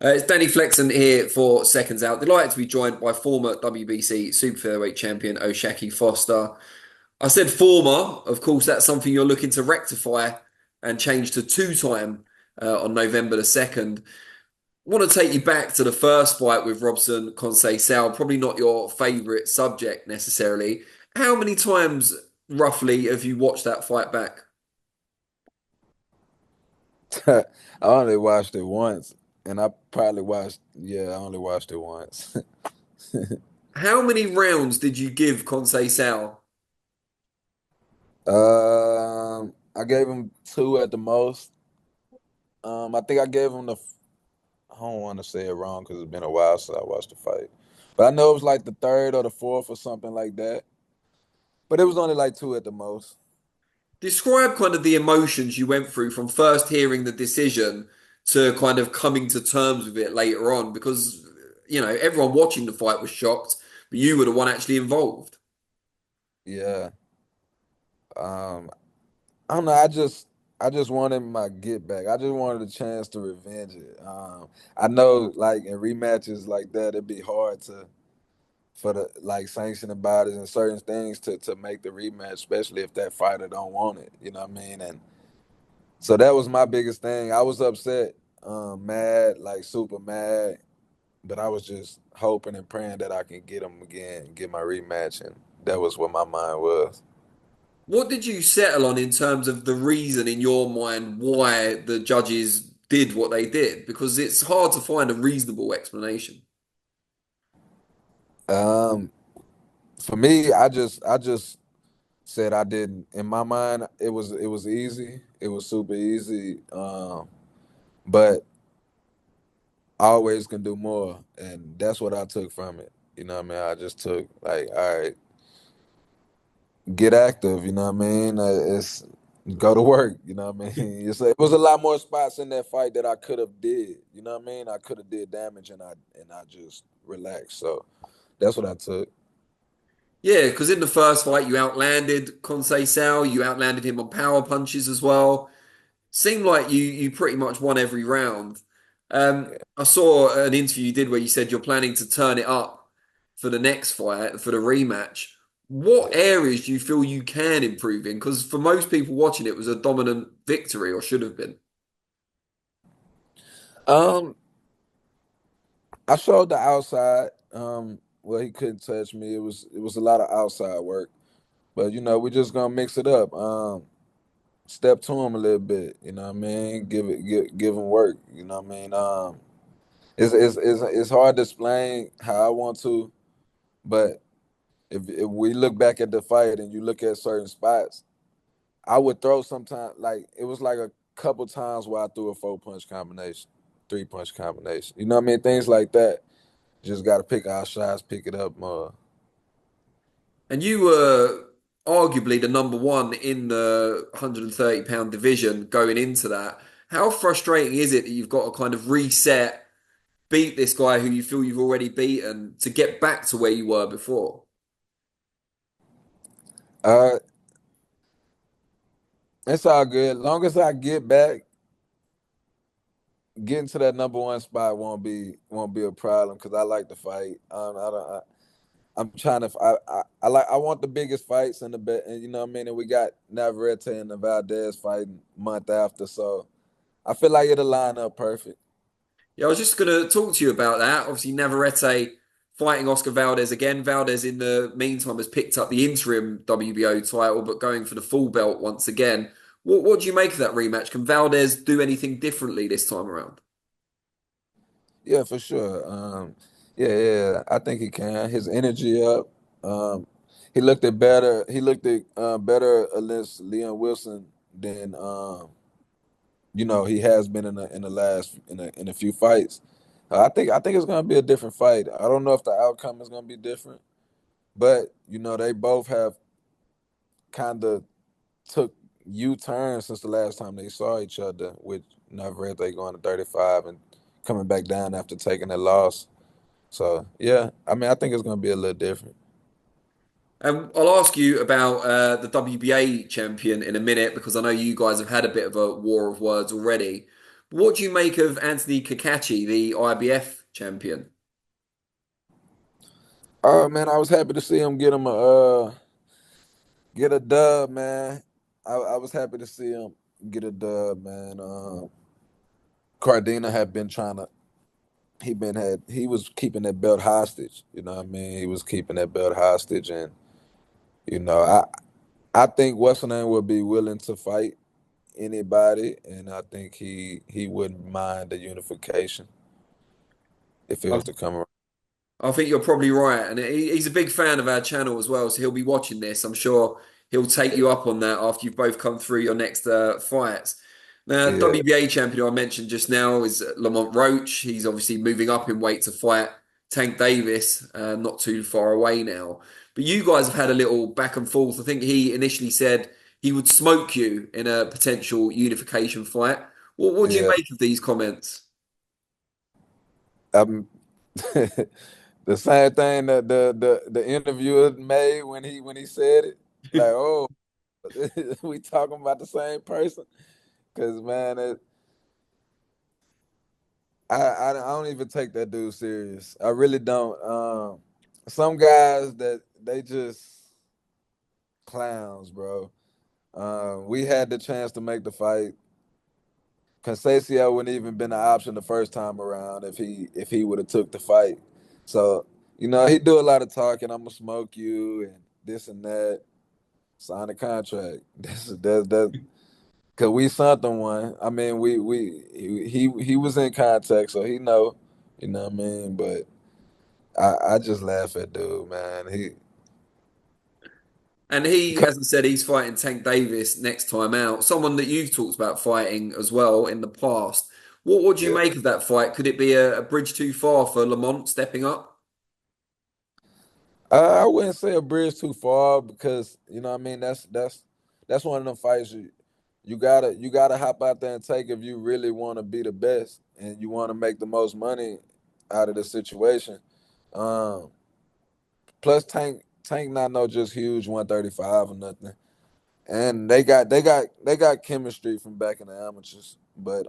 It's Danny Flexen here for Seconds Out. Delighted to be joined by former WBC Super Featherweight champion O'Shaki Foster. I said former, of course, that's something you're looking to rectify and change to two-time on November the 2nd. Want to take you back to the first fight with Robson Conceicao, probably not your favourite subject necessarily. How many times roughly have you watched that fight back? I only watched it once, and I probably watched. Yeah, I only watched it once. How many rounds did you give Conceicao? I gave him two at the most. I think I gave him the. I don't want to say it wrong because it's been a while since I watched the fight, but I know it was like the third or the fourth or something like that. But it was only like two at the most. Describe kind of the emotions you went through from first hearing the decision to kind of coming to terms with it later on, because everyone watching the fight was shocked, but you were the one actually involved. Yeah. Um, I don't know. I just wanted my get back. I just wanted a chance to revenge it. I know like in rematches like that, it'd be hard to for the like sanctioning bodies and certain things to make the rematch, especially if that fighter don't want it. You know what I mean? And so that was my biggest thing. I was upset, mad, like super mad, but I was just hoping and praying that I can get him again, get my rematch, and that was what my mind was. What did you settle on in terms of the reason in your mind why the judges did what they did? Because it's hard to find a reasonable explanation. Um, for me, I just said I didn't. In my mind, it was easy. It was super easy. But I always can do more, and that's what I took from it. You know what I mean? I just took like, all right, get active. You know what I mean? It's go to work. You know what I mean? It was a lot more spots in that fight that I could have did. You know what I mean? I could have did damage, and I just relaxed. So that's what I took. Yeah, because in the first fight you outlanded Conceição, you outlanded him on power punches as well. Seemed like you pretty much won every round. I saw an interview you did where you said you're planning to turn it up for the next fight, for the rematch. What areas do you feel you can improve in? Because for most people watching, it was a dominant victory, or should have been. Um, I showed the outside. Well, he couldn't touch me. It was a lot of outside work, but we're just gonna mix it up. Step to him a little bit. You know what I mean? Give him work. You know what I mean? It's hard to explain how I want to, but if we look back at the fight and you look at certain spots, I would throw sometimes like it was like a couple times where I threw a 4 punch combination, 3 punch combination. You know what I mean? Things like that. Just got to pick our shots, pick it up more. And you were arguably the number one in the 130-pound division going into that. How frustrating is it that you've got to kind of reset, beat this guy who you feel you've already beaten to get back to where you were before? Uh, it's all good. Long as I get back, getting to that number one spot won't be a problem because I like to fight. I don't. I'm trying to. I want the biggest fights and the bet, and you know what I mean. And we got Navarrete and the Valdez fighting month after, so I feel like it'll line up perfect. Yeah, I was just going to talk to you about that. Obviously, Navarrete fighting Oscar Valdez again. Valdez, in the meantime, has picked up the interim WBO title, but going for the full belt once again. What do you make of that rematch? Can Valdez do anything differently this time around? Yeah, for sure. Yeah. I think he can. His energy up. Um, he looked at better. He looked at better against Leon Wilson than he has been in the last in a few fights. I think it's gonna be a different fight. I don't know if the outcome is gonna be different, but they both have kind of took U-turns since the last time they saw each other. With Navarrete going to 35 and coming back down after taking a loss. So yeah, I mean I think it's gonna be a little different. I'll ask you about the WBA champion in a minute because I know you guys have had a bit of a war of words already. What do you make of Anthony Kakachi, the IBF champion? Oh man, I was happy to see him get a dub, man. I was happy to see him get a dub, man. Cardina had been trying to he was keeping that belt hostage. You know what I mean? He was keeping that belt hostage, and you know I think what's her name would be willing to fight anybody, and I think he wouldn't mind the unification if it was to come around. I think you're probably right, and he's a big fan of our channel as well, so he'll be watching this. I'm sure he'll take you up on that after you've both come through your next fights. Now, Yeah, WBA champion I mentioned just now is Lamont Roach. He's obviously moving up in weight to fight Tank Davis, not too far away now. But you guys have had a little back and forth. I think he initially said he would smoke you in a potential unification fight. What do you yeah. make of these comments? I'm the same thing that the interviewer made when he said it. Like, oh, we talking about the same person? Because man, I don't even take that dude serious. I really don't. Some guys that they just clowns, bro. We had the chance to make the fight. Conceicao wouldn't even been an option the first time around if he would have took the fight. So he do a lot of talking. I'm gonna smoke you and this and that. Sign a contract. That's because we signed them one. I mean, he was in contact, so he know. You know what I mean? But I just laugh at dude, man. And he, as I said, he's fighting Tank Davis next time out. Someone that you've talked about fighting as well in the past. What do you Yeah. make of that fight? Could it be a bridge too far for Lamont stepping up? I wouldn't say a bridge too far because what I mean that's one of them fights you gotta hop out there and take if you really want to be the best and you want to make the most money out of the situation. Um, Plus Tank not no just huge 135 or nothing, and they got chemistry from back in the amateurs. But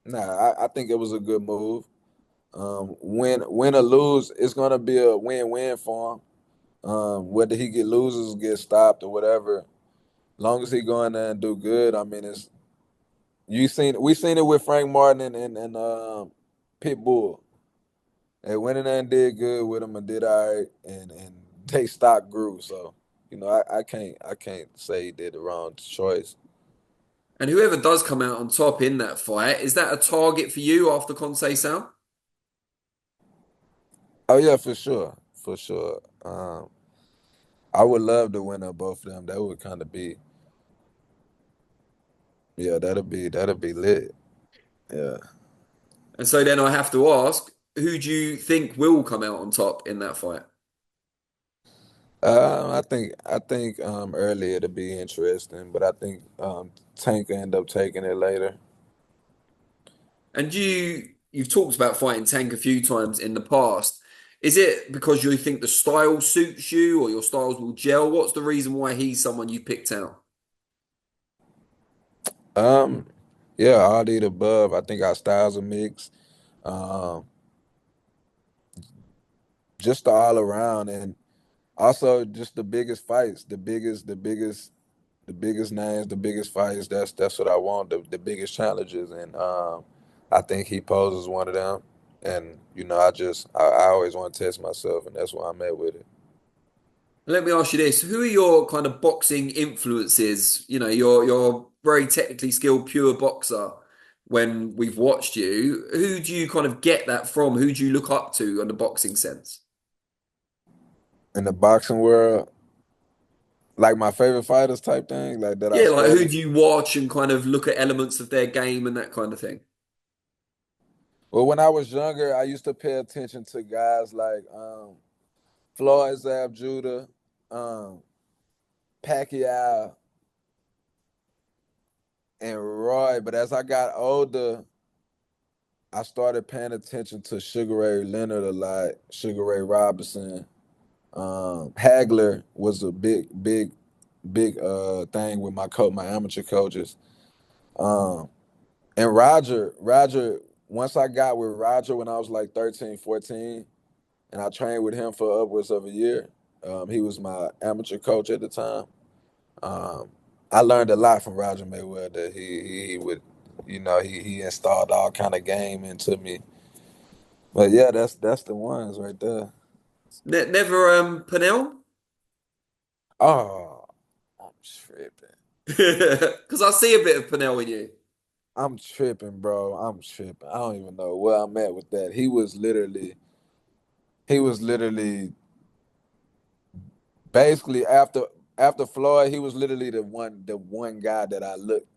nah, I think it was a good move. Win or lose, it's gonna be a win-win for him. Whether he get loses, get stopped or whatever, long as he go in there and do good. I mean, we seen it with Frank Martin and Pitbull. They went in there and did good with him and did all right, and they stock grew. So I can't say he did the wrong choice. And whoever does come out on top in that fight, is that a target for you after Conceicao? Oh yeah, for sure, for sure. I would love to win up both of them. That would kind of be, yeah, that'll be lit. Yeah. And so then I have to ask, who do you think will come out on top in that fight? I think early it'll be interesting, but I think Tank will end up taking it later. And you've talked about fighting Tank a few times in the past. Is it because you think the style suits you or your styles will gel? What's the reason why he's someone you picked out? Um, yeah, all the above. I think our styles are mixed. Um, just all around, and also just the biggest fights, the biggest names, the biggest fights. That's what I want. The biggest challenges, and I think he poses one of them. And I always want to test myself, and that's why I'm at with it. Let me ask you this. Who are your kind of boxing influences? You're very technically skilled, pure boxer when we've watched you. Who do you kind of get that from? Who do you look up to in the boxing sense? In the boxing world, like my favorite fighters type thing, like that I Yeah, like who study. do you watch and kind of look at elements of their game and that kind of thing? Well, when I was younger, I used to pay attention to guys like Floyd Zab Judah, um, Pacquiao, and Roy. But as I got older, I started paying attention to Sugar Ray Leonard a lot, Sugar Ray Robinson. Hagler was a big thing with my amateur coaches. Um, And Roger, once I got with Roger when I was like 13, 14, and I trained with him for upwards of a year. He was my amateur coach at the time. Um, I learned a lot from Roger Mayweather. He would, he installed all kind of game into me. But yeah, that's the ones right there. Never Pernell? Oh, I'm tripping. Because I see a bit of Pernell in you. I'm tripping, bro. I'm tripping. I don't even know where I'm at with that. He was literally basically after Floyd, he was literally the one guy that I looked.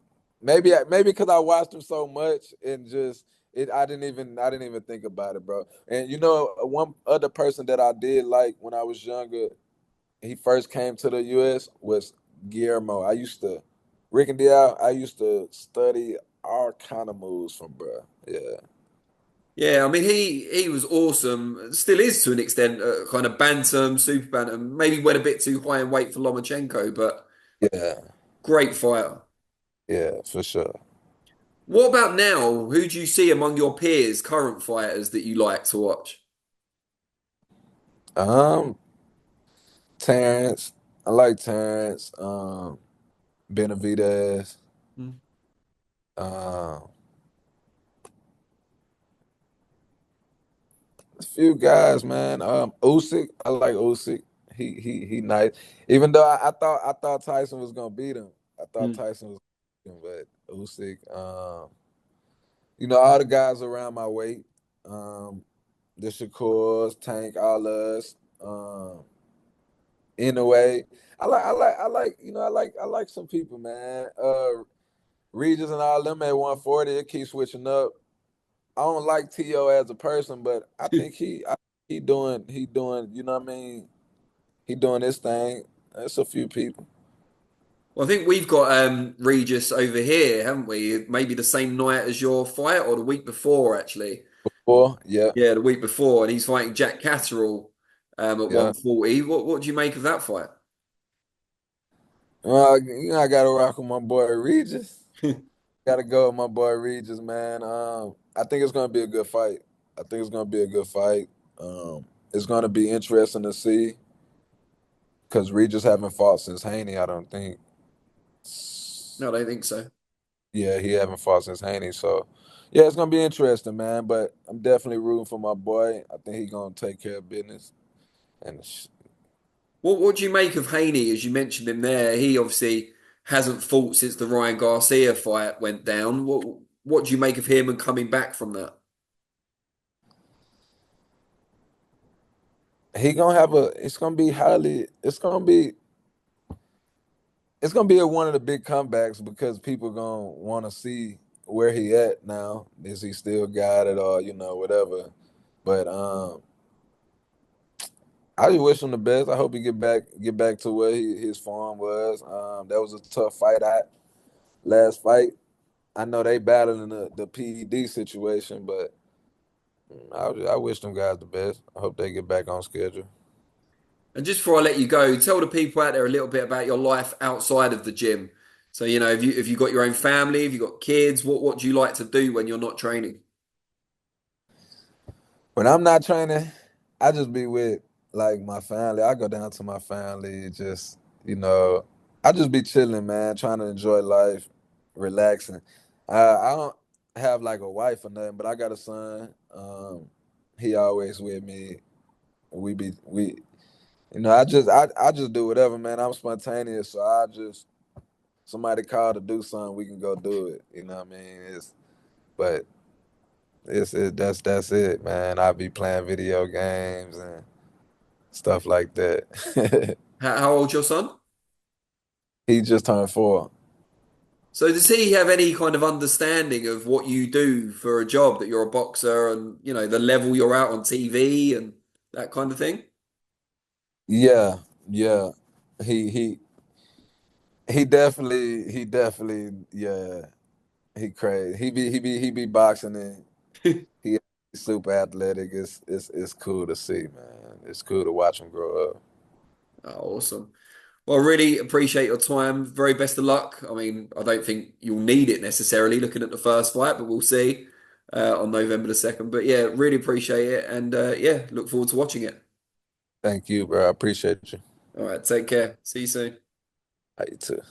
Maybe because I watched him so much and just it I didn't even think about it, bro. And one other person that I did like when I was younger, he first came to the US was Guillermo. Rick and Dial, I used to study all kind of moves from bro. Yeah. Yeah, I mean he was awesome. Still is to an extent, kind of bantam, super bantam. Maybe went a bit too high in weight for Lomachenko, but Yeah. great fighter. Yeah, for sure. What about now? Who do you see among your peers, current fighters that you like to watch? Um, Terrence. I like Terrence. Benavidez. Hmm. Um, a few guys, man. Usyk. I like Usyk. He nice. Even though I thought Tyson was gonna beat him. I thought Hmm. Tyson was gonna beat him, but Usyk. All the guys around my weight. Um, the Shakurs, Tank, all us. In a way, I like some people, man. Reges and all them at 140. It keeps switching up. I don't like To as a person, but I think he doing. You know what I mean? He doing this thing. That's a few people. Well, I think we've got Regis over here, haven't we? Maybe the same night as your fight, or the week before, actually. Before, yeah, Yeah, the week before, and he's fighting Jack Catterall at yeah. 140. What do you make of that fight? I gotta rock with my boy Regis. Gotta go with my boy Regis, man. I think it's gonna be a good fight. I think it's gonna be a good fight. It's gonna be interesting to see because Regis haven't fought since Haney. I don't think. No, I don't think so. Yeah, he haven't fought since Haney. So, yeah, it's gonna be interesting, man. But I'm definitely rooting for my boy. I think he's gonna take care of business. And What do you make of Haney, as you mentioned him there? He obviously hasn't fought since the Ryan Garcia fight went down. What do you make of him and coming back from that? he gonna have a. It's gonna be highly. It's gonna be one of the big comebacks because people gonna want to see where he at now. Is he still got it or whatever? But I just wish him the best. I hope he get back to where his form was. That was a tough fight. Last fight. I know they battling the PED situation, but I wish them guys the best. I hope they get back on schedule. And just before I let you go, tell the people out there a little bit about your life outside of the gym. So, if you got your own family, if you got kids, what do you like to do when you're not training? When I'm not training, I just be with like my family. I go down to my family, just I just be chilling, man, trying to enjoy life, relaxing. I don't have like a wife or nothing, but I got a son. He always with me. I just do whatever, man. I'm spontaneous, so I just somebody call to do something, we can go do it. You know what I mean? But that's it, man. I be playing video games and stuff like that. How old's your son? He just turned 4. So does he have any kind of understanding of what you do for a job, that you're a boxer and, the level you're out on TV and that kind of thing? Yeah, yeah. He he he definitely yeah. He crazy. He be boxing and he's super athletic. It's cool to see, man. It's cool to watch him grow up. Oh, awesome. Well, I really appreciate your time. Very best of luck. I mean, I don't think you'll need it necessarily looking at the first fight, but we'll see on November the 2nd. But yeah, really appreciate it. And yeah, look forward to watching it. Thank you, bro. I appreciate you. All right, take care. See you soon. I you too.